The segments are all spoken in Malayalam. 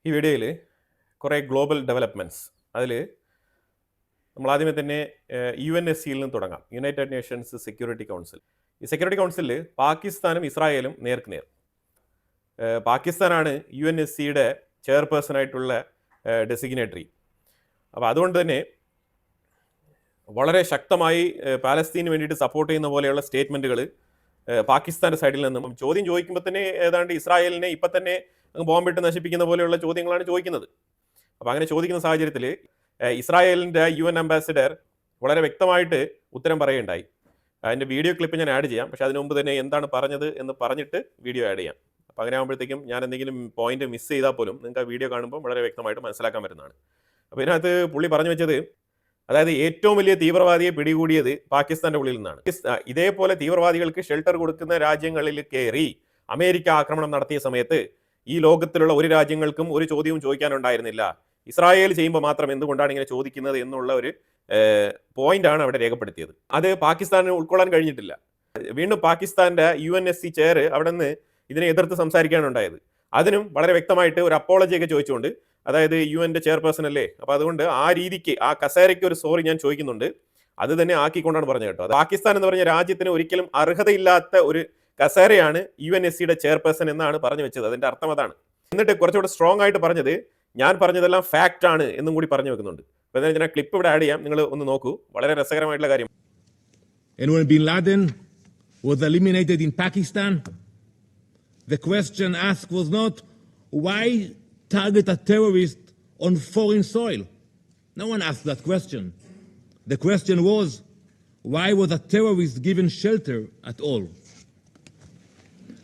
ഈ വീഡിയോയിൽ കുറേ ഗ്ലോബൽ ഡെവലപ്മെൻറ്റ്സ് അതിൽ നമ്മൾ ആദ്യമേ തന്നെ UNSCയിൽ നിന്ന് തുടങ്ങാം. United Nations security council. ഈ സെക്യൂരിറ്റി കൗൺസിലിൽ പാകിസ്ഥാനും ഇസ്രായേലും നേർക്കുനേർ. പാകിസ്ഥാനാണ് UNSCയുടെ ചെയർപേഴ്സണായിട്ടുള്ള ഡെസിഗ്നേറ്ററി. അപ്പോൾ അതുകൊണ്ട് തന്നെ വളരെ ശക്തമായി പാലസ്തീന് വേണ്ടിയിട്ട് സപ്പോർട്ട് ചെയ്യുന്ന പോലെയുള്ള സ്റ്റേറ്റ്മെൻറ്റുകൾ പാകിസ്ഥാൻ്റെ സൈഡിൽ നിന്നും ചോദ്യം ചോദിക്കുമ്പോൾ തന്നെ ഏതാണ്ട് ഇസ്രായേലിനെ ഇപ്പം തന്നെ ബോംബിട്ട് നശിപ്പിക്കുന്ന പോലെയുള്ള ചോദ്യങ്ങളാണ് ചോദിക്കുന്നത്. അപ്പോൾ അങ്ങനെ ചോദിക്കുന്ന സാഹചര്യത്തിൽ ഇസ്രായേലിൻ്റെ UN അംബാസിഡർ വളരെ വ്യക്തമായിട്ട് ഉത്തരം പറയുകയുണ്ടായി. അതിൻ്റെ വീഡിയോ ക്ലിപ്പ് ഞാൻ ആഡ് ചെയ്യാം, പക്ഷേ അതിനു മുമ്പ് തന്നെ എന്താണ് പറഞ്ഞത് എന്ന് പറഞ്ഞിട്ട് വീഡിയോ ആഡ് ചെയ്യാം. അപ്പോൾ അങ്ങനെ ആകുമ്പോഴത്തേക്കും ഞാൻ എന്തെങ്കിലും പോയിന്റ് മിസ് ചെയ്താൽ പോലും നിങ്ങൾക്ക് ആ വീഡിയോ കാണുമ്പോൾ വളരെ വ്യക്തമായിട്ട് മനസ്സിലാക്കാൻ പറ്റുന്നതാണ്. അപ്പോൾ ഇതിനകത്ത് പുള്ളി പറഞ്ഞു വെച്ചത്, അതായത് ഏറ്റവും വലിയ തീവ്രവാദിയെ പിടികൂടിയത് പാകിസ്ഥാൻ്റെ ഉള്ളിൽ നിന്നാണ്. ഇതേപോലെ തീവ്രവാദികൾക്ക് ഷെൽട്ടർ കൊടുക്കുന്ന രാജ്യങ്ങളിൽ കയറി അമേരിക്ക ആക്രമണം നടത്തിയ സമയത്ത് ഈ ലോകത്തിലുള്ള ഒരു രാജ്യങ്ങൾക്കും ഒരു ചോദ്യവും ചോദിക്കാനുണ്ടായിരുന്നില്ല. ഇസ്രായേൽ ചെയ്യുമ്പോൾ മാത്രം എന്തുകൊണ്ടാണ് ഇങ്ങനെ ചോദിക്കുന്നത് എന്നുള്ള ഒരു പോയിന്റാണ് അവിടെ രേഖപ്പെടുത്തിയത്. അത് പാകിസ്ഥാന് ഉൾക്കൊള്ളാൻ കഴിഞ്ഞിട്ടില്ല. വീണ്ടും പാകിസ്ഥാന്റെ UNSC ചെയർ അവിടെ നിന്ന് ഇതിനെ എതിർത്ത് സംസാരിക്കാനുണ്ടായത്. അതിനും വളരെ വ്യക്തമായിട്ട് ഒരു അപ്പോളജിയൊക്കെ ചോദിച്ചുകൊണ്ട്, അതായത് UN ചെയർപേഴ്സൺ അല്ലേ, അപ്പോൾ അതുകൊണ്ട് ആ രീതിക്ക് ആ കസേരയ്ക്ക് ഒരു സോറി ഞാൻ ചോദിക്കുന്നുണ്ട്, അത് തന്നെ ആക്കിക്കൊണ്ടാണ് പറഞ്ഞത് കേട്ടോ. പാകിസ്ഥാൻ എന്ന് പറഞ്ഞ രാജ്യത്തിന് ഒരിക്കലും അർഹതയില്ലാത്ത ഒരു കസേരയാണ് UNSCയുടെ ചെയർപേഴ്സൺ എന്നാണ് പറഞ്ഞു വെച്ചത്. അതിന്റെ അർത്ഥം അതാണ്. എന്നിട്ട് കുറച്ചുകൂടെ സ്ട്രോങ് ആയിട്ട് പറഞ്ഞത്, ഞാൻ പറഞ്ഞതെല്ലാം ഫാക്റ്റ് ആണ് എന്നും കൂടി പറഞ്ഞു വെക്കുന്നുണ്ട്. അപ്പോൾ ഞാൻ ക്ലിപ്പ് ഇവിടെ ആഡ് ചെയ്യാം, നിങ്ങൾ ഒന്ന് നോക്കൂ. വളരെ രസകരമായിട്ടുള്ള കാര്യം. And when Bin Laden was eliminated in Pakistan, the question asked was not why target a terrorist on foreign soil. No one asked that question. The question was, why was a terrorist given shelter at all?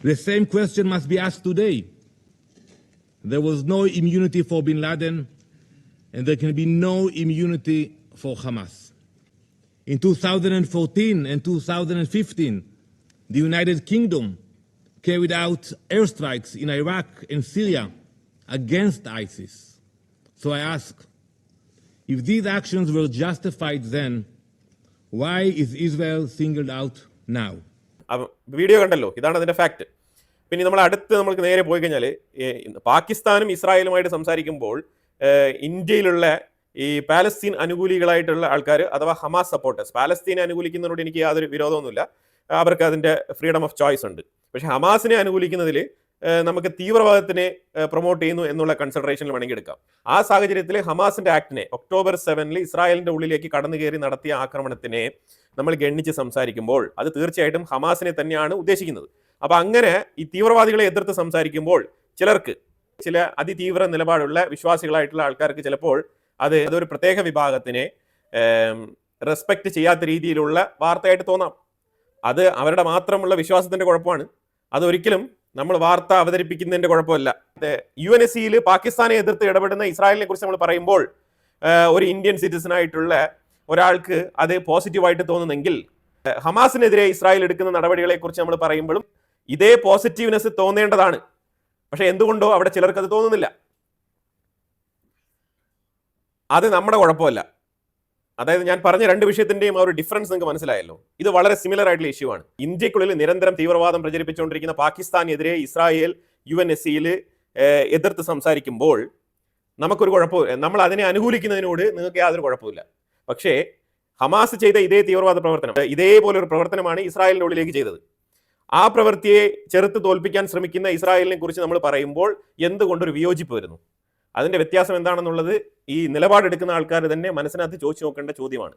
The same question must be asked today. There was no immunity for Bin Laden, and there can be no immunity for Hamas. In 2014 and 2015, the United Kingdom carried out airstrikes in Iraq and Syria against ISIS. So I ask, if these actions were justified then, why is Israel singled out now? Video കണ്ടല്ലോ, ഇതാണ് അതിന്റെ ഫാക്ട്. പിന്നെ നമ്മൾ നമ്മൾക്ക് നേരെ പോയി കഴിഞ്ഞാൽ, പാകിസ്ഥാനും ഇസ്രായേലുമായിട്ട് സംസാരിക്കുമ്പോൾ ഇന്ത്യയിലുള്ള ഈ പാലസ്തീൻ അനുകൂലികളായിട്ടുള്ള ആൾക്കാർ, അഥവാ ഹമാസ് സപ്പോർട്ടേഴ്സ്, പാലസ്തീനെ അനുകൂലിക്കുന്നതിനോട് എനിക്ക് യാതൊരു വിരോധമൊന്നുമില്ല, അവർക്ക് അതിൻ്റെ ഫ്രീഡം ഓഫ് ചോയ്സ് ഉണ്ട്. പക്ഷേ ഹമാസിനെ അനുകൂലിക്കുന്നതിൽ നമുക്ക് തീവ്രവാദത്തിനെ പ്രൊമോട്ട് ചെയ്യുന്നു എന്നുള്ള കൺസിഡറേഷനിൽ വേണമെങ്കിൽ എടുക്കാം. ആ സാഹചര്യത്തിൽ ഹമാസിന്റെ ആക്ടിനെ October 7 ഇസ്രായേലിന്റെ ഉള്ളിലേക്ക് കടന്നു കയറി നടത്തിയ ആക്രമണത്തിനെ നമ്മൾ ഗണ്ണിച്ച് സംസാരിക്കുമ്പോൾ അത് തീർച്ചയായിട്ടും ഹമാസിനെ തന്നെയാണ് ഉദ്ദേശിക്കുന്നത്. അപ്പം അങ്ങനെ ഈ തീവ്രവാദികളെ എതിർത്ത് സംസാരിക്കുമ്പോൾ ചിലർക്ക്, ചില അതിതീവ്ര നിലപാടുള്ള വിശ്വാസികളായിട്ടുള്ള ആൾക്കാർക്ക് ചിലപ്പോൾ അതൊരു പ്രത്യേക വിഭാഗത്തിനെ റെസ്പെക്ട് ചെയ്യാത്ത രീതിയിലുള്ള വാർത്തയായിട്ട് തോന്നാം. അത് അവരുടെ മാത്രമുള്ള വിശ്വാസത്തിന്റെ കുഴപ്പമാണ്. അതൊരിക്കലും നമ്മൾ വാർത്ത അവതരിപ്പിക്കുന്നതിന്റെ കുഴപ്പമല്ല. UNSCയിൽ പാകിസ്ഥാനെ എതിർത്ത് ഇടപെടുന്ന ഇസ്രായേലിനെ കുറിച്ച് നമ്മൾ പറയുമ്പോൾ ഒരു ഇന്ത്യൻ സിറ്റിസൺ ആയിട്ടുള്ള ഒരാൾക്ക് അത് പോസിറ്റീവായിട്ട് തോന്നുന്നെങ്കിൽ, ഹമാസിനെതിരെ ഇസ്രായേൽ എടുക്കുന്ന നടപടികളെ കുറിച്ച് നമ്മൾ പറയുമ്പോഴും ഇതേ പോസിറ്റീവ്നെസ് തോന്നേണ്ടതാണ്. പക്ഷെ എന്തുകൊണ്ടോ അവിടെ ചിലർക്ക് അത് തോന്നുന്നില്ല. അത് നമ്മുടെ കുഴപ്പമല്ല. അതായത് ഞാൻ പറഞ്ഞ രണ്ട് വിഷയത്തിന്റെയും ആ ഒരു ഡിഫറൻസ് നിങ്ങൾക്ക് മനസ്സിലായല്ലോ. ഇത് വളരെ സിമിലർ ആയിട്ടുള്ള ഇഷ്യൂ ആണ്. ഇന്ത്യക്കുള്ളിൽ നിരന്തരം തീവ്രവാദം പ്രചരിപ്പിച്ചുകൊണ്ടിരിക്കുന്ന പാകിസ്ഥാനെതിരെ ഇസ്രായേൽ UNSCയിൽ എതിർത്ത് സംസാരിക്കുമ്പോൾ നമുക്കൊരു കുഴപ്പമില്ല. നമ്മൾ അതിനെ അനുകൂലിക്കുന്നതിനോട് നിങ്ങൾക്ക് യാതൊരു കുഴപ്പമില്ല. പക്ഷേ ഹമാസ് ചെയ്ത ഇതേ തീവ്രവാദ പ്രവർത്തനം, ഇതേപോലെ ഒരു പ്രവർത്തനമാണ് ഇസ്രായേലിന്റെ ഉള്ളിലേക്ക് ചെയ്തത്. ആ പ്രവൃത്തിയെ ചെറുത്ത് തോൽപ്പിക്കാൻ ശ്രമിക്കുന്ന ഇസ്രായേലിനെ കുറിച്ച് നമ്മൾ പറയുമ്പോൾ എന്തുകൊണ്ടൊരു വിയോജിപ്പ് വരുന്നു? അതിന്റെ വ്യത്യാസം എന്താണെന്നുള്ളത് ഈ നിലപാടെടുക്കുന്ന ആൾക്കാർ തന്നെ മനസ്സിനകത്ത് ചോദിച്ചു നോക്കേണ്ട ചോദ്യമാണ്.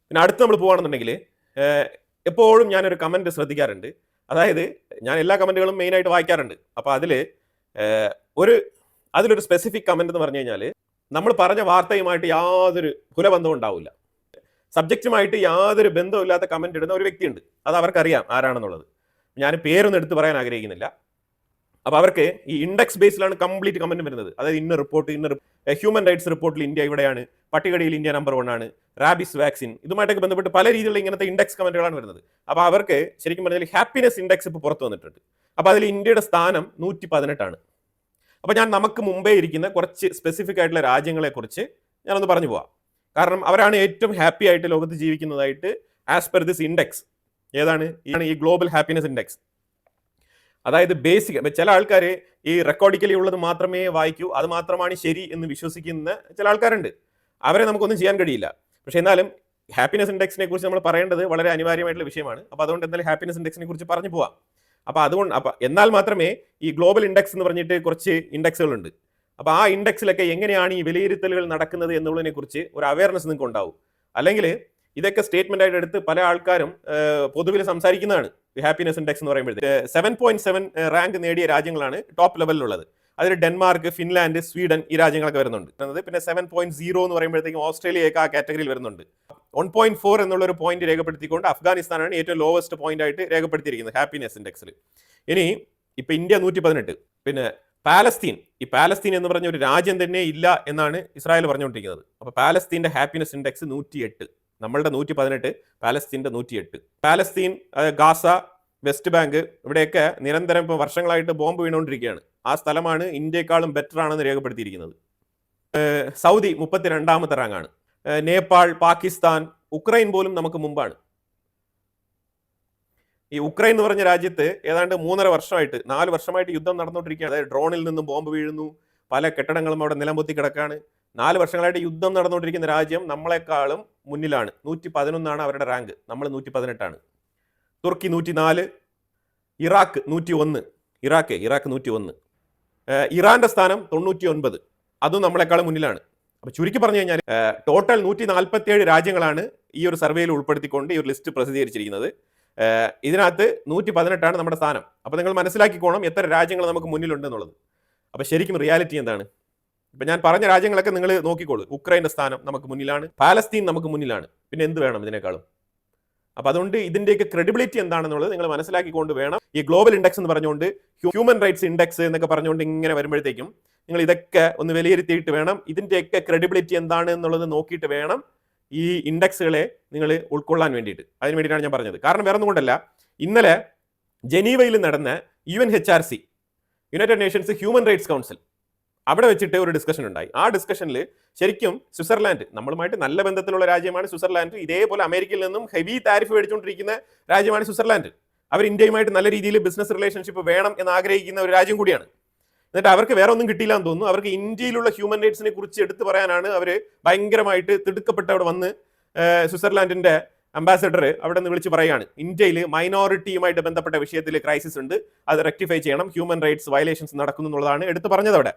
പിന്നെ അടുത്ത് നമ്മൾ പോവുകയാണെന്നുണ്ടെങ്കിൽ, എപ്പോഴും ഞാനൊരു കമന്റ് ശ്രദ്ധിക്കാറുണ്ട്. അതായത് ഞാൻ എല്ലാ കമന്റുകളും മെയിനായിട്ട് വായിക്കാറുണ്ട്. അപ്പോൾ അതിലൊരു സ്പെസിഫിക് കമന്റ് എന്ന് പറഞ്ഞു കഴിഞ്ഞാൽ, നമ്മൾ പറഞ്ഞ വാർത്തയുമായിട്ട് യാതൊരു കുലബന്ധവും ഉണ്ടാവില്ല, സബ്ജക്റ്റുമായിട്ട് യാതൊരു ബന്ധമില്ലാത്ത കമന്റ് ഇടുന്ന ഒരു വ്യക്തിയുണ്ട്. അത് അവർക്കറിയാം ആരാണെന്നുള്ളത്. ഞാൻ പേരൊന്നും എടുത്ത് പറയാൻ ആഗ്രഹിക്കുന്നില്ല. അപ്പോൾ അവർക്ക് ഈ ഇൻഡെക്സ് ബേസിലാണ് കംപ്ലീറ്റ് കമന്റ് വരുന്നത്. അതായത് ഇന്ന റിപ്പോർട്ട്, ഹ്യൂമൻ റൈറ്റ്സ് റിപ്പോർട്ടിൽ ഇന്ത്യ ഇവിടെയാണ്, പട്ടികടിയിൽ ഇന്ത്യ നമ്പർ 1 ആണ്, റാബിസ് വാക്സിൻ, ഇതുമായിട്ടൊക്കെ ബന്ധപ്പെട്ട് പല രീതിയിലുള്ള ഇങ്ങനത്തെ ഇൻഡെക്സ് കമന്റുകളാണ് വരുന്നത്. അപ്പോൾ അവർക്ക് ശരിക്കും പറഞ്ഞാൽ ഹാപ്പിനെസ് ഇൻഡെക്സ് ഇപ്പോൾ പുറത്തു വന്നിട്ടുണ്ട്. അപ്പോൾ അതിൽ ഇന്ത്യയുടെ സ്ഥാനം 118 ആണ്. അപ്പോൾ ഞാൻ നമുക്ക് മുമ്പേ ഇരിക്കുന്ന കുറച്ച് സ്പെസിഫിക് ആയിട്ടുള്ള രാജ്യങ്ങളെ കുറിച്ച് ഞാനൊന്ന് പറഞ്ഞു പോവാം. കാരണം അവരാണ് ഏറ്റവും ഹാപ്പി ആയിട്ട് ലോകത്ത് ജീവിക്കുന്നതായിട്ട് ആസ് പെർ ദിസ് ഇൻഡെക്സ്. ഏതാണ് ഈ ഗ്ലോബൽ ഹാപ്പിനെസ് ഇൻഡെക്സ്? അതായത് ബേസിക്. ചില ആൾക്കാർ ഈ റെക്കോർഡിക്കലി ഉള്ളത് മാത്രമേ വായിക്കൂ, അത് മാത്രമാണ് ശരി എന്ന് വിശ്വസിക്കുന്ന ചില ആൾക്കാരുണ്ട്. അവരെ നമുക്കൊന്നും ചെയ്യാൻ കഴിയില്ല. പക്ഷെ എന്നാലും ഹാപ്പിനെസ് ഇൻഡെക്സിനെ കുറിച്ച് നമ്മൾ പറയേണ്ടത് വളരെ അനിവാര്യമായിട്ടുള്ള വിഷയമാണ്. അപ്പോൾ അതുകൊണ്ട് എന്തായാലും ഹാപ്പിനെസ് ഇൻഡെക്സിനെ കുറിച്ച് പറഞ്ഞു പോവാം. അപ്പോൾ എന്നാൽ മാത്രമേ ഈ ഗ്ലോബൽ ഇൻഡെക്സ് എന്ന് പറഞ്ഞിട്ട് കുറച്ച് ഇൻഡെക്സുകളുണ്ട്. അപ്പോൾ ആ ഇൻഡെക്സിലൊക്കെ എങ്ങനെയാണ് ഈ വിലയിരുത്തലുകൾ നടക്കുന്നത് എന്നുള്ളതിനെ കുറിച്ച് ഒരു അവയർനെസ് നിങ്ങൾക്ക് ഉണ്ടാവും. അല്ലെങ്കിൽ ഇതൊക്കെ സ്റ്റേറ്റ്മെന്റ് ആയിട്ട് എടുത്ത് പല ആൾക്കാരും പൊതുവിൽ സംസാരിക്കുന്നതാണ്. ഹാപ്പിനെസ് ഇൻഡെക്സ് എന്ന് പറയുമ്പോഴത്തേക്ക് 7.7 റാങ്ക് നേടിയ രാജ്യങ്ങളാണ് ടോപ്പ് ലെവലിലുള്ളത്. അതിൽ ഡെൻമാർക്ക്, ഫിൻലാൻഡ്, സ്വീഡൻ ഈ രാജ്യങ്ങളൊക്കെ വരുന്നുണ്ട്. പിന്നെ 7.0 എന്ന് പറയുമ്പോഴത്തേക്കും ഓസ്ട്രേലിയയൊക്കെ ആ കാറ്റഗറിയിൽ വരുന്നുണ്ട്. 1.4 എന്നുള്ളൊരു പോയിന്റ് രേഖപ്പെടുത്തിക്കൊണ്ട് അഫ്ഗാനിസ്ഥാനാണ് ഏറ്റവും ലോവസ്റ്റ് പോയിന്റ് ആയിട്ട് രേഖപ്പെടുത്തിയിരിക്കുന്നത് ഹാപ്പിനെസ് ഇൻഡെക്സിൽ. ഇനി ഇപ്പൊ ഇന്ത്യ 118. പിന്നെ ഈ പാലസ്തീൻ എന്ന് പറഞ്ഞ ഒരു രാജ്യം തന്നെ ഇല്ല എന്നാണ് ഇസ്രായേൽ പറഞ്ഞുകൊണ്ടിരിക്കുന്നത്. അപ്പൊ പാലസ്തീന്റെ ഹാപ്പിനെസ് ഇൻഡെക്സ് 108, നമ്മളുടെ 118, പാലസ്തീന്റെ 108. പാലസ്തീൻ, ഗാസ, വെസ്റ്റ് ബാങ്ക് ഇവിടെയൊക്കെ നിരന്തരം ഇപ്പോൾ വർഷങ്ങളായിട്ട് ബോംബ് വീണുകൊണ്ടിരിക്കുകയാണ്. ആ സ്ഥലമാണ് ഇന്ത്യയെക്കാളും ബെറ്റർ ആണെന്ന് രേഖപ്പെടുത്തിയിരിക്കുന്നത്. സൗദി 32ാമത്തെ റാങ്കാണ്. നേപ്പാൾ, പാകിസ്ഥാൻ, ഉക്രൈൻ പോലും നമുക്ക് മുമ്പാണ്. ഈ ഉക്രൈൻ എന്ന് പറഞ്ഞ രാജ്യത്ത് ഏതാണ്ട് 3.5 വർഷമായിട്ട് 4 വർഷമായിട്ട് യുദ്ധം നടന്നുകൊണ്ടിരിക്കുകയാണ്. അതായത് ഡ്രോണിൽ നിന്നും ബോംബ് വീഴുന്നു, പല കെട്ടിടങ്ങളും അവിടെ നിലംപൊത്തി കിടക്കാണ്. 4 വർഷങ്ങളായിട്ട് യുദ്ധം നടന്നുകൊണ്ടിരിക്കുന്ന രാജ്യം നമ്മളെക്കാളും മുന്നിലാണ്. 111 അവരുടെ റാങ്ക്, നമ്മൾ 118. തുർക്കി 104, ഇറാഖ് 101. ഇറാഖ് 101. ഇറാന്റെ സ്ഥാനം 99, അതും നമ്മളെക്കാളും മുന്നിലാണ്. അപ്പൊ ചുരുക്കി പറഞ്ഞു കഴിഞ്ഞാൽ ടോട്ടൽ 147 രാജ്യങ്ങളാണ് ഈ ഒരു സർവേയിൽ ഉൾപ്പെടുത്തിക്കൊണ്ട് ഈ ഒരു ലിസ്റ്റ് പ്രസിദ്ധീകരിച്ചിരിക്കുന്നത്. ഇതിനകത്ത് 118 നമ്മുടെ സ്ഥാനം. അപ്പൊ നിങ്ങൾ മനസ്സിലാക്കിക്കോണം എത്ര രാജ്യങ്ങൾ നമുക്ക് മുന്നിലുണ്ട് എന്നുള്ളത്. അപ്പൊ ശരിക്കും റിയാലിറ്റി എന്താണ്? ഇപ്പൊ ഞാൻ പറഞ്ഞ രാജ്യങ്ങളൊക്കെ നിങ്ങൾ നോക്കിക്കോളൂ. ഉക്രൈന്റെ സ്ഥാനം നമുക്ക് മുന്നിലാണ്, പാലസ്തീൻ നമുക്ക് മുന്നിലാണ്. പിന്നെ എന്ത് വേണം ഇതിനേക്കാളും? അപ്പൊ അതുകൊണ്ട് ഇതിന്റെയൊക്കെ ക്രെഡിബിലിറ്റി എന്താണെന്നുള്ളത് നിങ്ങൾ മനസ്സിലാക്കിക്കൊണ്ട് വേണം ഈ ഗ്ലോബൽ ഇൻഡെക്സ് എന്ന് പറഞ്ഞുകൊണ്ട്, ഹ്യൂമൻ റൈറ്റ്സ് ഇൻഡെക്സ് എന്നൊക്കെ പറഞ്ഞുകൊണ്ട് ഇങ്ങനെ വരുമ്പോഴത്തേക്കും നിങ്ങൾ ഇതൊക്കെ ഒന്ന് വിലയിരുത്തിയിട്ട് വേണം ഇതിന്റെയൊക്കെ ക്രെഡിബിലിറ്റി എന്താണ് എന്നുള്ളത് നോക്കിയിട്ട് വേണം ഈ ഇൻഡെക്സുകളെ നിങ്ങൾ ഉൾക്കൊള്ളാൻ വേണ്ടിയിട്ട്. അതിന് വേണ്ടിയിട്ടാണ് ഞാൻ പറഞ്ഞത്. കാരണം വേറെ ഒന്നും കൊണ്ടല്ല, ഇന്നലെ ജനീവയിൽ നടന്ന UNHRC, United Nations human rights council, അവിടെ വെച്ചിട്ട് ഒരു ഡിസ്കഷൻ ഉണ്ടായി. ആ ഡിസ്കഷനിൽ ശരിക്കും സ്വിറ്റ്സർലാൻഡ്, നമ്മളുമായിട്ട് നല്ല ബന്ധത്തിലുള്ള രാജ്യമാണ് സ്വിറ്റ്സർലാൻഡ്. ഇതേപോലെ അമേരിക്കയിൽ നിന്നും ഹെവി താരിഫ് മേടിച്ചുകൊണ്ടിരിക്കുന്ന രാജ്യമാണ് സ്വിറ്റ്സർലാൻഡ്. അവർ ഇന്ത്യയുമായിട്ട് നല്ല രീതിയിൽ ബിസിനസ് റിലേഷൻഷിപ്പ് വേണം എന്ന് ആഗ്രഹിക്കുന്ന ഒരു രാജ്യം കൂടിയാണ്. എന്നിട്ട് അവർക്ക് വേറെ ഒന്നും കിട്ടിയില്ല എന്ന് തോന്നുന്നു. അവർക്ക് ഇന്ത്യയിലുള്ള ഹ്യൂമൻ റൈറ്റ്സിനെ കുറിച്ച് എടുത്തു പറയാനാണ് അവർ ഭയങ്കരമായിട്ട് തിടുക്കപ്പെട്ട് അവിടെ വന്ന് സ്വിറ്റ്സർലാൻഡിന്റെ അംബാസഡർ അവിടെ നിന്ന് വിളിച്ച് പറയുകയാണ്, ഇന്ത്യയിൽ മൈനോറിറ്റിയുമായിട്ട് ബന്ധപ്പെട്ട വിഷയത്തിൽ ക്രൈസിസ് ഉണ്ട്, അത് റെക്ടിഫൈ ചെയ്യണം, ഹ്യൂമൻ റൈറ്റ്സ് വയലേഷൻസ് നടക്കുന്നു എന്നുള്ളതാണ് എടുത്തു പറഞ്ഞത് അവിടെ.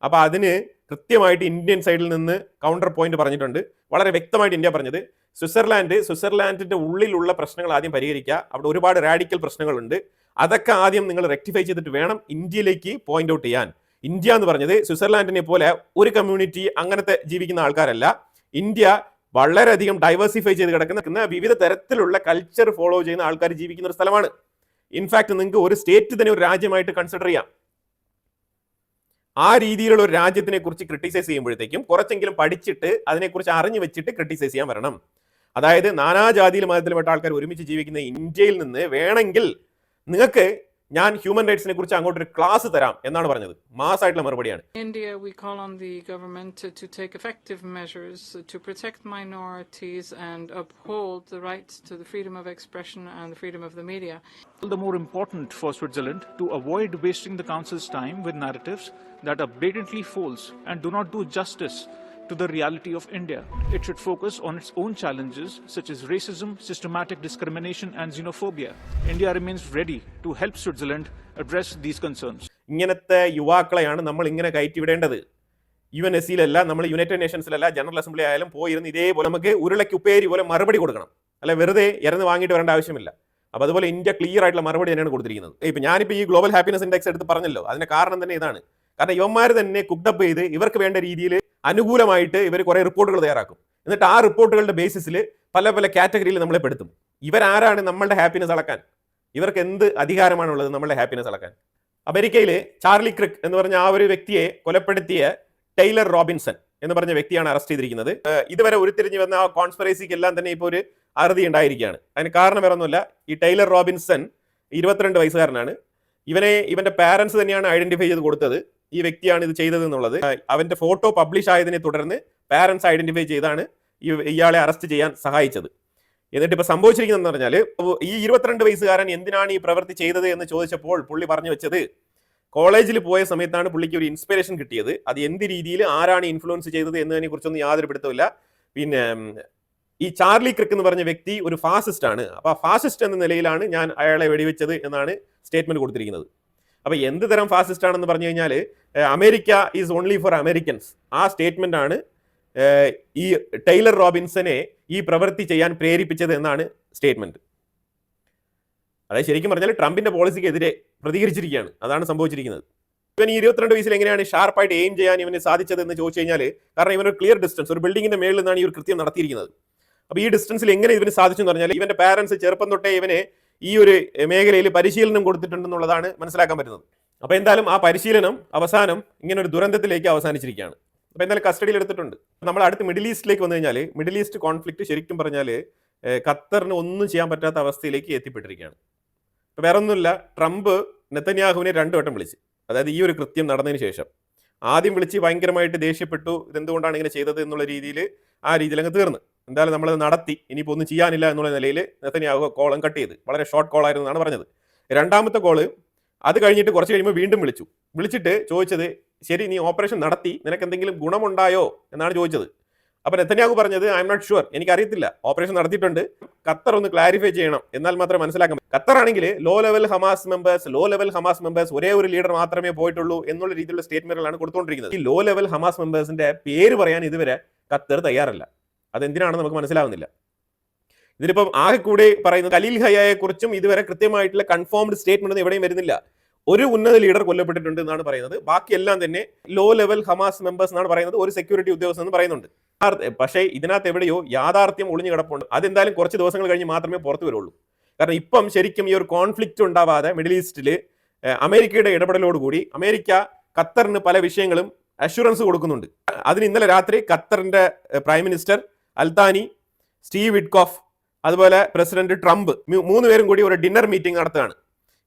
അപ്പൊ അതിന് കൃത്യമായിട്ട് ഇന്ത്യൻ സൈഡിൽ നിന്ന് കൗണ്ടർ പോയിന്റ് പറഞ്ഞിട്ടുണ്ട്. വളരെ വ്യക്തമായിട്ട് ഇന്ത്യ പറഞ്ഞത്, സ്വിറ്റ്സർലാൻഡിന്റെ ഉള്ളിലുള്ള പ്രശ്നങ്ങൾ ആദ്യം പരിഹരിക്കുക, അവിടെ ഒരുപാട് റാഡിക്കൽ പ്രശ്നങ്ങളുണ്ട്, അതൊക്കെ ആദ്യം നിങ്ങൾ റെക്ടിഫൈ ചെയ്തിട്ട് വേണം ഇന്ത്യയിലേക്ക് പോയിന്റ് ഔട്ട് ചെയ്യാൻ. ഇന്ത്യ എന്ന് പറഞ്ഞത് സ്വിറ്റ്സർലാൻഡിനെ പോലെ ഒരു കമ്മ്യൂണിറ്റി അങ്ങനത്തെ ജീവിക്കുന്ന ആൾക്കാരല്ല. ഇന്ത്യ വളരെയധികം ഡൈവേഴ്സിഫൈ ചെയ്ത് കിടക്കുന്ന വിവിധ തരത്തിലുള്ള കൾച്ചർ ഫോളോ ചെയ്യുന്ന ആൾക്കാർ ജീവിക്കുന്ന ഒരു സ്ഥലമാണ്. ഇൻഫാക്ട് നിങ്ങൾക്ക് ഒരു സ്റ്റേറ്റ് തന്നെ ഒരു രാജ്യമായിട്ട് കൺസിഡർ ചെയ്യാം. ആ രീതിയിലുള്ള ഒരു രാജ്യത്തിനെ കുറിച്ച് ക്രിട്ടിസൈസ് ചെയ്യുമ്പോഴത്തേക്കും കുറച്ചെങ്കിലും പഠിച്ചിട്ട് അതിനെക്കുറിച്ച് അറിഞ്ഞു വെച്ചിട്ട് ക്രിട്ടിസൈസ് ചെയ്യാൻ വരണം. അതായത് നാനാജാതിയിലും മതത്തിലുംപ്പെട്ട ആൾക്കാർ ഒരുമിച്ച് ജീവിക്കുന്ന ഇന്ത്യയിൽ നിന്ന് വേണമെങ്കിൽ നിങ്ങൾക്ക് ഞാൻ ഹ്യൂമൻ റൈറ്റ്സിനെ കുറിച്ച് അങ്ങോട്ടൊരു ക്ലാസ് തരാം എന്നാണ് പറഞ്ഞത്. മാസായിട്ടുള്ള മറുപടിയാണ്. India, we call on the government to take effective measures to protect minorities and uphold the rights to the freedom of expression and the freedom of the media. All the more important for Switzerland to avoid wasting the Council's time with narratives that are blatantly false and do not do justice to the reality of India. It should focus on its own challenges such as racism, systematic discrimination and xenophobia. India remains ready to help Switzerland address these concerns. ഇങ്ങനത്തെ യുവാക്കളെയാണ് നമ്മൾ ഇങ്ങനെ കയറ്റിവിടേണ്ടത്. UNSCയിലല്ല, നമ്മൾ യുണൈറ്റഡ് നേഷൻസിലല്ല, ജനറൽ അസംബ്ലി ആയാലും പോയിരുന്ന് ഇതേപോലെ നമുക്ക് ഉരുളയ്ക്ക് ഉപ്പേരി പോലെ മറുപടി കൊടുക്കണം. അല്ല വെറുതെ ഇറന്ന് വാങ്ങിയിട്ട് വരേണ്ട ആവശ്യമില്ല. അപ്പോൾ അതുപോലെ ഇന്ത്യ ക്ലിയർ ആയിട്ടുള്ള മറുപടി തന്നെയാണ് കൊടുത്തിരിക്കുന്നത്. ഇപ്പം ഞാനിപ്പോൾ ഈ ഗ്ലോബൽ ഹാപ്പിനെസ് ഇൻഡെക്സ് എടുത്ത് പറഞ്ഞല്ലോ, അതിന്റെ കാരണം തന്നെ ഇതാണ്. കാരണം ഇവന്മാർ തന്നെ കുക്ഡപ്പ് ചെയ്ത് ഇവർക്ക് വേണ്ട രീതിയിൽ അനുകൂലമായിട്ട് ഇവർ കുറേ റിപ്പോർട്ടുകൾ തയ്യാറാക്കും. എന്നിട്ട് ആ റിപ്പോർട്ടുകളുടെ ബേസിസിൽ പല പല കാറ്റഗറിയിൽ നമ്മളെ പെടുത്തും. ഇവരാരാണ് നമ്മളുടെ ഹാപ്പിനെസ് അളക്കാൻ? ഇവർക്ക് എന്ത് അധികാരമാണുള്ളത് നമ്മളുടെ ഹാപ്പിനെസ് അളക്കാൻ? അമേരിക്കയിൽ ചാർലി ക്രിക്ക് എന്ന് പറഞ്ഞ ആ ഒരു വ്യക്തിയെ കൊലപ്പെടുത്തിയ ടൈലർ റോബിൻസൺ എന്ന് പറഞ്ഞ വ്യക്തിയാണ് അറസ്റ്റ് ചെയ്തിരിക്കുന്നത്. ഇതുവരെ ഉരുത്തിരിഞ്ഞു വന്ന ആ കോൺസ്പിറസിക്ക് എല്ലാം തന്നെ ഇപ്പോൾ ഒരു അറുതി ഉണ്ടായിരിക്കുകയാണ്. അതിന് കാരണം വേറെ ഒന്നുമില്ല, ഈ ടൈലർ റോബിൻസൺ 22 വയസ്സുകാരനാണ്. ഇവന്റെ പാരന്റ്സ് തന്നെയാണ് ഐഡന്റിഫൈ ചെയ്ത് കൊടുത്തത് ഈ വ്യക്തിയാണ് ഇത് ചെയ്തത് എന്നുള്ളത്. അവന്റെ ഫോട്ടോ പബ്ലിഷ് ആയതിനെ തുടർന്ന് പാരന്റ്സ് ഐഡന്റിഫൈ ചെയ്താണ് ഇയാളെ അറസ്റ്റ് ചെയ്യാൻ സഹായിച്ചത്. എന്നിട്ട് ഇപ്പോൾ സംഭവിച്ചിരിക്കുന്നതെന്ന് പറഞ്ഞാൽ ഈ 22 വയസ്സുകാരൻ എന്തിനാണ് ഈ പ്രവൃത്തി ചെയ്തത് എന്ന് ചോദിച്ചപ്പോൾ പുള്ളി പറഞ്ഞു വെച്ചത്, കോളേജിൽ പോയ സമയത്താണ് പുള്ളിക്ക് ഒരു ഇൻസ്പിറേഷൻ കിട്ടിയത്. അത് എന്ത് രീതിയിൽ ആരാണ് ഇൻഫ്ലുവൻസ് ചെയ്തത് എന്നതിനെ കുറിച്ചൊന്നും യാതൊരു പിടുത്തമില്ല. പിന്നെ ഈ ചാർലി ക്രിക്ക് എന്ന് പറഞ്ഞ വ്യക്തി ഒരു ഫാസിസ്റ്റ് ആണ്. അപ്പോൾ ആ ഫാസിസ്റ്റ് എന്ന നിലയിലാണ് ഞാൻ അയാളെ വെടിവെച്ചത് എന്നാണ് സ്റ്റേറ്റ്മെന്റ് കൊടുത്തിരിക്കുന്നത്. അപ്പോൾ എന്ത് തരം ഫാസിസ്റ്റ് ആണെന്ന് പറഞ്ഞു കഴിഞ്ഞാൽ America is only for Americans, ആ സ്റ്റേറ്റ്മെന്റ് ആണ് ഈ ടൈലർ റോബിൻസനെ ഈ പ്രവൃത്തി ചെയ്യാൻ പ്രേരിപ്പിച്ചത് എന്നാണ് സ്റ്റേറ്റ്മെന്റ്. അതായത് ശരിക്കും പറഞ്ഞാൽ ട്രംപിന്റെ പോളിസിക്ക് എതിരെ പ്രതികരിച്ചിരിക്കുകയാണ്. അതാണ് സംഭവിച്ചിരിക്കുന്നത്. ഇവൻ ഈ 22 വയസ്സിൽ എങ്ങനെയാണ് ഷാർപ്പായിട്ട് എയിം ചെയ്യാൻ ഇവന് സാധിച്ചത് എന്ന് ചോദിച്ചു കഴിഞ്ഞാൽ, കാരണം ഇവനൊരു ക്ലിയർ ഡിസ്റ്റൻസ്, ഒരു ബിൽഡിങ്ങിന്റെ മേളിൽ നിന്നാണ് ഈ ഒരു കൃത്യം നടത്തിയിരിക്കുന്നത്. അപ്പോൾ ഈ ഡിസ്റ്റൻസിൽ എങ്ങനെ ഇവന് സാധിച്ചു എന്ന് പറഞ്ഞാൽ ഇവന്റെ പാരന്റ്സ് ചെറുപ്പം തൊട്ടേ ഇവനെ ഈ ഒരു മേഖലയിൽ പരിശീലനം കൊടുത്തിട്ടുണ്ടെന്നുള്ളതാണ് മനസ്സിലാക്കാൻ പറ്റുന്നത്. അപ്പോൾ എന്തായാലും ആ പരിശീലനം അവസാനം ഇങ്ങനെ ഒരു ദുരന്തത്തിലേക്ക് അവസാനിച്ചിരിക്കുകയാണ്. അപ്പോൾ എന്തായാലും കസ്റ്റഡിയിൽ എടുത്തിട്ടുണ്ട്. നമ്മൾ അടുത്ത് മിഡിൽ ഈസ്റ്റിലേക്ക് വന്നു കഴിഞ്ഞാൽ മിഡിൽ ഈസ്റ്റ് കോൺഫ്ലിക്റ്റ് ശരിക്കും പറഞ്ഞാൽ ഖത്തറിന് ഒന്നും ചെയ്യാൻ പറ്റാത്ത അവസ്ഥയിലേക്ക് എത്തിപ്പെട്ടിരിക്കുകയാണ്. ഇപ്പോൾ വേറെ ഒന്നുമില്ല, ട്രംപ് നെതന്യാഹുവിനെ 2 വട്ടം വിളിച്ച്, അതായത് ഈ ഒരു കൃത്യം നടന്നതിന് ശേഷം ആദ്യം വിളിച്ച് ഭയങ്കരമായിട്ട് ദേഷ്യപ്പെട്ടു, ഇതെന്തുകൊണ്ടാണ് ഇങ്ങനെ ചെയ്തത് എന്നുള്ള രീതിയിൽ ആ രീതിയിൽ അങ്ങ് തീർന്ന്. എന്തായാലും നമ്മളത് നടത്തി, ഇനിയിപ്പോൾ ഒന്നും ചെയ്യാനില്ല എന്നുള്ള നിലയിൽ നെതന്യാഹു കോളം കട്ട് ചെയ്ത്, വളരെ ഷോർട്ട് കോൾ ആയിരുന്നു എന്നാണ് പറഞ്ഞത്. രണ്ടാമത്തെ കോള് അത് കഴിഞ്ഞിട്ട് കുറച്ച് കഴിയുമ്പോൾ വീണ്ടും വിളിച്ചിട്ട് ചോദിച്ചത്, ശരി നീ ഓപ്പറേഷൻ നടത്തി, നിനക്ക് എന്തെങ്കിലും ഗുണമുണ്ടായോ എന്നാണ് ചോദിച്ചത്. അപ്പോൾ നെതന്യാഹു പറഞ്ഞത് ഐ എം നോട്ട് ഷുവർ, എനിക്കറിയത്തില്ല, ഓപ്പറേഷൻ നടത്തിയിട്ടുണ്ട്, ഖത്തർ ഒന്ന് ക്ലാരിഫൈ ചെയ്യണം എന്നാൽ മാത്രമേ മനസ്സിലാക്കാൻ പറ്റൂ. ഖത്തർ ആണെങ്കിൽ ലോ ലെവൽ ഹമാസ് മെമ്പേഴ്സ് ഒരേ ഒരു ലീഡർ മാത്രമേ പോയിട്ടുള്ളൂ എന്നുള്ള രീതിയിലുള്ള സ്റ്റേറ്റ്മെന്റുകളാണ് കൊടുത്തുകൊണ്ടിരിക്കുന്നത്. ഈ ലോ ലെവൽ ഹമാസ് മെമ്പേഴ്സിന്റെ പേര് പറയാൻ ഇതുവരെ ഖത്തർ തയ്യാറല്ല. അതെന്തിനാണെന്ന് നമുക്ക് മനസ്സിലാവുന്നില്ല. ഇതിലിപ്പം ആകെ കൂടെ പറയുന്നത് ഖലീൽ ഹയ്യയെ കുറിച്ചും ഇതുവരെ കൃത്യമായിട്ടുള്ള കൺഫേംഡ് സ്റ്റേറ്റ്മെന്റ് ഒന്നും എവിടെയും വരുന്നില്ല. ഒരു ഉന്നത ലീഡർ കൊല്ലപ്പെട്ടിട്ടുണ്ട് എന്നാണ് പറയുന്നത്, ബാക്കിയെല്ലാം തന്നെ ലോ ലെവൽ ഹമാസ് മെമ്പേഴ്സ് എന്നാണ് പറയുന്നത്, ഒരു സെക്യൂരിറ്റി ഉദ്യോഗസ്ഥൻ എന്ന് പറയുന്നുണ്ട്. പക്ഷേ ഇതിനകത്ത് എവിടെയോ യാഥാർത്ഥ്യം ഒളിഞ്ഞു കിടപ്പുണ്ട്. അതെന്തായാലും കുറച്ച് ദിവസങ്ങൾ കഴിഞ്ഞ് മാത്രമേ പുറത്തു വരുള്ളൂ. കാരണം ഇപ്പം ശരിക്കും ഈ ഒരു കോൺഫ്ലിക്റ്റ് ഉണ്ടാവാതെ മിഡിൽ ഈസ്റ്റിൽ അമേരിക്കയുടെ ഇടപെടലോടുകൂടി അമേരിക്ക ഖത്തറിന് പല വിഷയങ്ങളും അഷുറൻസ് കൊടുക്കുന്നുണ്ട്. അതിന് ഇന്നലെ രാത്രി ഖത്തറിന്റെ prime minister Al Thani, Steve Witkoff, അതുപോലെ പ്രസിഡന്റ് ട്രംപ് 3 പേരും കൂടി ഒരു ഡിന്നർ മീറ്റിംഗ് നടത്തുകയാണ്.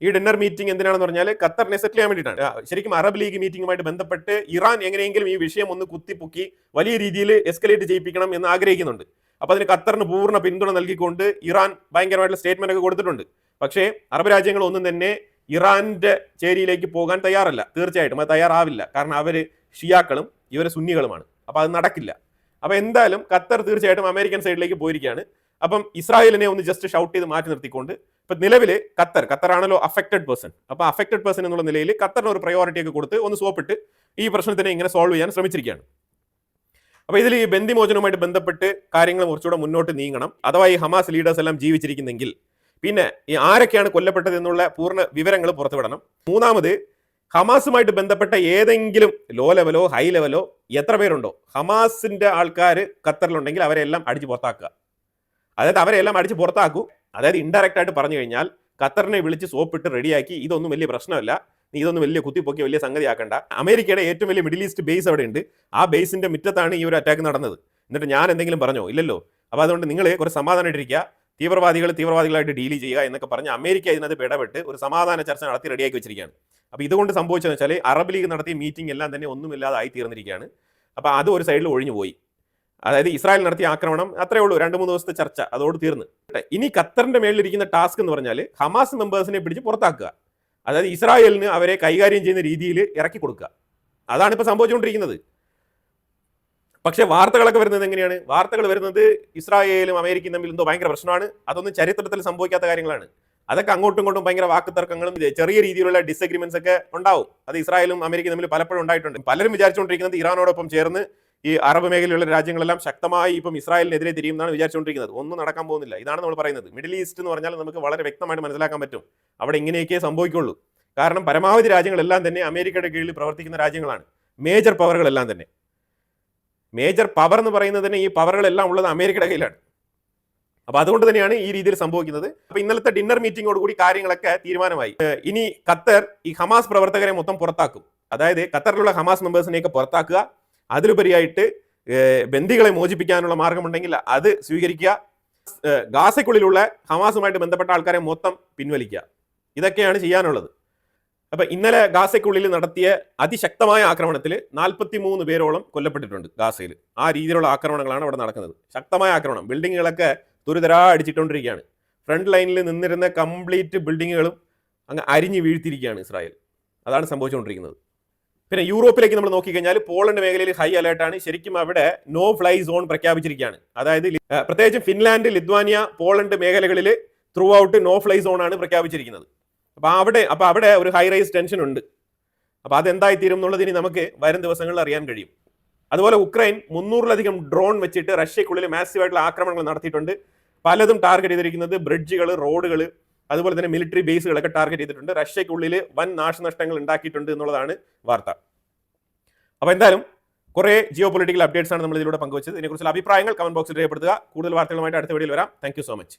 ഈ ഡിന്നർ മീറ്റിംഗ് എന്തിനാണെന്ന് പറഞ്ഞാൽ ഖത്തറിനെ സെറ്റിൽ ചെയ്യാൻ വേണ്ടിയിട്ടാണ്. ശരിക്കും അറബ് ലീഗ് മീറ്റിംഗുമായിട്ട് ബന്ധപ്പെട്ട് ഇറാൻ എങ്ങനെയെങ്കിലും ഈ വിഷയം ഒന്ന് കുത്തിപ്പൊക്കി വലിയ രീതിയിൽ എസ്കലേറ്റ് ചെയ്യിപ്പിക്കണം എന്ന് ആഗ്രഹിക്കുന്നുണ്ട്. അപ്പോൾ അതിന് ഖത്തറിന് പൂർണ്ണ പിന്തുണ നൽകിക്കൊണ്ട് ഇറാൻ ഭയങ്കരമായിട്ടുള്ള സ്റ്റേറ്റ്മെന്റ് ഒക്കെ കൊടുത്തിട്ടുണ്ട്. പക്ഷേ അറബ് രാജ്യങ്ങൾ ഒന്നും തന്നെ ഇറാന്റെ ചേരിയിലേക്ക് പോകാൻ തയ്യാറല്ല. തീർച്ചയായിട്ടും അത് തയ്യാറാവില്ല. കാരണം അവർ ഷിയാക്കളും ഇവർ സുന്നികളുമാണ്. അപ്പോൾ അത് നടക്കില്ല. അപ്പോൾ എന്തായാലും ഖത്തർ തീർച്ചയായിട്ടും അമേരിക്കൻ സൈഡിലേക്ക് പോയിരിക്കുകയാണ്. അപ്പം ഇസ്രായേലിനെ ഒന്ന് ജസ്റ്റ് ഷൗട്ട് ചെയ്ത് മാറ്റി നിർത്തിക്കൊണ്ട് ഇപ്പം നിലവിൽ ഖത്തറാണല്ലോ അഫക്റ്റഡ് പേഴ്സൺ. അപ്പോൾ അഫക്റ്റഡ് പേഴ്സൺ എന്നുള്ള നിലയിൽ ഖത്തറിന് ഒരു പ്രയോറിറ്റി ഒക്കെ കൊടുത്ത് ഒന്ന് സോപ്പിട്ട് ഈ പ്രശ്നത്തിനെ ഇങ്ങനെ സോൾവ് ചെയ്യാൻ ശ്രമിച്ചിരിക്കുകയാണ്. അപ്പോൾ ഇതിൽ ഈ ബന്ദിമോചനവുമായിട്ട് ബന്ധപ്പെട്ട് കാര്യങ്ങൾ കുറച്ചുകൂടെ മുന്നോട്ട് നീങ്ങണം. അഥവാ ഈ ഹമാസ് ലീഡേഴ്സ് എല്ലാം ജീവിച്ചിരിക്കുന്നെങ്കിൽ പിന്നെ ഈ ആരൊക്കെയാണ് കൊല്ലപ്പെട്ടത് എന്നുള്ള പൂർണ്ണ വിവരങ്ങൾ പുറത്തുവിടണം. മൂന്നാമത്, ഹമാസുമായിട്ട് ബന്ധപ്പെട്ട ഏതെങ്കിലും ലോ ലെവലോ ഹൈ ലെവലോ എത്ര പേരുണ്ടോ ഹമാസിന്റെ ആൾക്കാർ ഖത്തറിലുണ്ടെങ്കിൽ അവരെല്ലാം അടിച്ച് പുറത്താക്കുക. അതായത് അവരെല്ലാം അടിച്ച് പുറത്താക്കൂ. അതായത് ഇൻഡയറക്റ്റ് ആയിട്ട് പറഞ്ഞു കഴിഞ്ഞാൽ ഖത്തറിനെ വിളിച്ച് സോപ്പിട്ട് റെഡിയാക്കി, ഇതൊന്നും വലിയ പ്രശ്നമല്ല, നീ ഇതൊന്നും വലിയ കുത്തിപ്പൊക്കി വലിയ സംഗതി ആക്കണ്ട. അമേരിക്കയുടെ ഏറ്റവും വലിയ മിഡിൽ ഈസ്റ്റ് ബേസ് അവിടെ ഉണ്ട്. ആ ബേസിന്റെ മുറ്റത്താണ് ഈ ഒരു അറ്റാക്ക് നടന്നത്. എന്നിട്ട് ഞാൻ എന്തെങ്കിലും പറഞ്ഞോ? ഇല്ലല്ലോ. അപ്പോൾ അതുകൊണ്ട് നിങ്ങൾ കുറച്ച് സമാധാനമായിട്ടിരിക്കുക, തീവ്രവാദികളായിട്ട് ഡീൽ ചെയ്യുക എന്നൊക്കെ പറഞ്ഞ് അമേരിക്ക ഇതിനകത്ത് ഇടപെട്ട് ഒരു സമാധാന ചർച്ച നടത്തി റെഡിയാക്കി വെച്ചിരിക്കുകയാണ്. അപ്പോൾ ഇതുകൊണ്ട് സംഭവിച്ചതെന്ന് വെച്ചാൽ അറബ് ലീഗ് നടത്തിയ മീറ്റിംഗ് എല്ലാം തന്നെ ഒന്നുമില്ലാതെ ആയി തീർന്നിരിക്കുകയാണ്. അപ്പോൾ അത് ഒരു സൈഡിൽ ഒഴിഞ്ഞു പോയി. അതായത് ഇസ്രായേൽ നടത്തിയ ആക്രമണം അത്രേ ഉള്ളൂ, 2-3 ദിവസത്തെ ചർച്ച അതോട് തീർന്ന്. ഇനി ഖത്തറിന്റെ മേളിലിരിക്കുന്ന ടാസ്ക് എന്ന് പറഞ്ഞാൽ ഹമാസ് മെമ്പേഴ്സിനെ പിടിച്ച് പുറത്താക്കുക. അതായത് ഇസ്രായേലിന് അവരെ കൈകാര്യം ചെയ്യുന്ന രീതിയിൽ ഇറക്കി കൊടുക്കുക. അതാണ് ഇപ്പോൾ സംഭവിച്ചുകൊണ്ടിരിക്കുന്നത്. പക്ഷേ വാർത്തകളൊക്കെ വരുന്നത് എങ്ങനെയാണ്? വാർത്തകൾ വരുന്നത് ഇസ്രായേലും അമേരിക്കയും തമ്മിൽ എന്തോ ഭയങ്കര പ്രശ്നമാണ്, അതൊന്നും ചരിത്രത്തിൽ സംഭവിക്കാത്ത കാര്യങ്ങളാണ്. അതൊക്കെ അങ്ങോട്ടും ഇങ്ങോട്ടും ഭയങ്കര വാക്കുതർക്കങ്ങളും ചെറിയ രീതിയിലുള്ള ഡിസഗ്രിമെന്റ്സ് ഒക്കെ ഉണ്ടാവും. അത് ഇസ്രായേലും അമേരിക്കയും തമ്മിൽ പലപ്പോഴും ഉണ്ടായിട്ടുണ്ട്. പലരും വിചാരിച്ചുകൊണ്ടിരിക്കുന്നത് ഇറാനോടൊപ്പം ചേർന്ന് ഈ അറബ് മേഖലയിലുള്ള രാജ്യങ്ങളെല്ലാം ശക്തമായി ഇപ്പം ഇസ്രായേലിനെതിരെ തിരിയുമെന്നാണ് വിചാരിച്ചുകൊണ്ടിരിക്കുന്നത്. ഒന്നും നടക്കാൻ പോകുന്നില്ല. ഇതാണ് നമ്മൾ പറയുന്നത്. മിഡിൽ ഈസ്റ്റ് എന്ന് പറഞ്ഞാൽ നമുക്ക് വളരെ വ്യക്തമായിട്ട് മനസ്സിലാക്കാൻ പറ്റും അവിടെ ഇങ്ങനെയൊക്കെ സംഭവിക്കുള്ളൂ. കാരണം പരമാവധി രാജ്യങ്ങളെല്ലാം തന്നെ അമേരിക്കയുടെ കീഴിൽ പ്രവർത്തിക്കുന്ന രാജ്യങ്ങളാണ്. മേജർ പവറുകളെല്ലാം തന്നെ. മേജർ പവർ എന്ന് പറയുന്നത് തന്നെ ഈ പവറുകളെല്ലാം ഉള്ളത് അമേരിക്കയുടെ കയ്യിലാണ്. അപ്പോൾ അതുകൊണ്ട് തന്നെയാണ് ഈ രീതിയിൽ സംഭവിക്കുന്നത്. അപ്പോൾ ഇന്നലത്തെ ഡിന്നർ മീറ്റിംഗോടുകൂടി കാര്യങ്ങളൊക്കെ തീരുമാനമായി. ഇനി ഖത്തർ ഈ ഹമാസ് പ്രവർത്തകരെ മൊത്തം പുറത്താക്കും. അതായത് ഖത്തറിലുള്ള ഹമാസ് മെമ്പേഴ്സിനെയൊക്കെ പുറത്താക്കുക. അതിലുപരിയായിട്ട് ബന്ദികളെ മോചിപ്പിക്കാനുള്ള മാർഗമുണ്ടെങ്കിൽ അത് സ്വീകരിക്കുക. ഗാസയ്ക്കുള്ളിലുള്ള ഹമാസുമായിട്ട് ബന്ധപ്പെട്ട ആൾക്കാരെ മൊത്തം പിൻവലിക്കുക. ഇതൊക്കെയാണ് ചെയ്യാനുള്ളത്. അപ്പം ഇന്നലെ ഗാസയ്ക്കുള്ളിൽ നടത്തിയ അതിശക്തമായ ആക്രമണത്തിൽ 43 പേരോളം കൊല്ലപ്പെട്ടിട്ടുണ്ട് ഗാസയിൽ. ആ രീതിയിലുള്ള ആക്രമണങ്ങളാണ് അവിടെ നടക്കുന്നത്. ശക്തമായ ആക്രമണം, ബിൽഡിങ്ങുകളൊക്കെ തുരിതരാ അടിച്ചിട്ടുകൊണ്ടിരിക്കുകയാണ്. ഫ്രണ്ട് ലൈനിൽ നിന്നിരുന്ന കംപ്ലീറ്റ് ബിൽഡിങ്ങുകളും അങ്ങ് അരിഞ്ഞു വീഴ്ത്തിയിരിക്കുകയാണ് ഇസ്രായേൽ. അതാണ് സംഭവിച്ചുകൊണ്ടിരിക്കുന്നത്. പിന്നെ യൂറോപ്പിലേക്ക് നമ്മൾ നോക്കിക്കഴിഞ്ഞാൽ പോളണ്ട് മേഖലയിൽ ഹൈ അലേർട്ടാണ്. ശരിക്കും അവിടെ നോ ഫ്ലൈ സോൺ പ്രഖ്യാപിച്ചിരിക്കുകയാണ്. അതായത് പ്രത്യേകിച്ചും ഫിൻലാൻഡ്, ലിത്വാനിയ, പോളണ്ട് മേഖലകളിൽ ത്രൂ ഔട്ട് നോ ഫ്ലൈ സോണാണ് പ്രഖ്യാപിച്ചിരിക്കുന്നത്. അപ്പോൾ അവിടെ ഒരു ഹൈ റൈസ് ടെൻഷൻ ഉണ്ട്. അപ്പോൾ അതെന്തായി തീരും എന്നുള്ളത് ഇനി നമുക്ക് വരും ദിവസങ്ങളിൽ അറിയാൻ കഴിയും. അതുപോലെ ഉക്രൈൻ 300-ലധികം ഡ്രോൺ വെച്ചിട്ട് റഷ്യക്കുള്ളിൽ മാസീവായിട്ടുള്ള ആക്രമണങ്ങൾ നടത്തിയിട്ടുണ്ട്. പലതും ടാർഗറ്റ് ചെയ്തിരിക്കുന്നത് ബ്രിഡ്ജുകൾ, റോഡുകൾ, അതുപോലെ തന്നെ മിലിറ്ററി ബേസുകളൊക്കെ ടാർഗറ്റ് ചെയ്തിട്ടുണ്ട്. റഷ്യക്കുള്ളിൽ വൻ നാശനഷ്ടങ്ങൾ ഉണ്ടാക്കിയിട്ടുണ്ട് എന്നുള്ളതാണ് വാർത്ത. അപ്പോൾ എന്തായാലും കുറേ ജിയോ പൊളിറ്റിക്കൽ അപ്ഡേറ്റ്സ് ആണ് നമ്മൾ ഇതിലൂടെ പങ്കുവച്ചത്. ഇതിനെക്കുറിച്ചുള്ള അഭിപ്രായങ്ങൾ കമന്റ് ബോക്സിൽ രേഖപ്പെടുത്തുക. കൂടുതൽ വാർത്തകളുമായിട്ട് അടുത്ത വീഡിയോയിൽ വരാം. Thank you so much.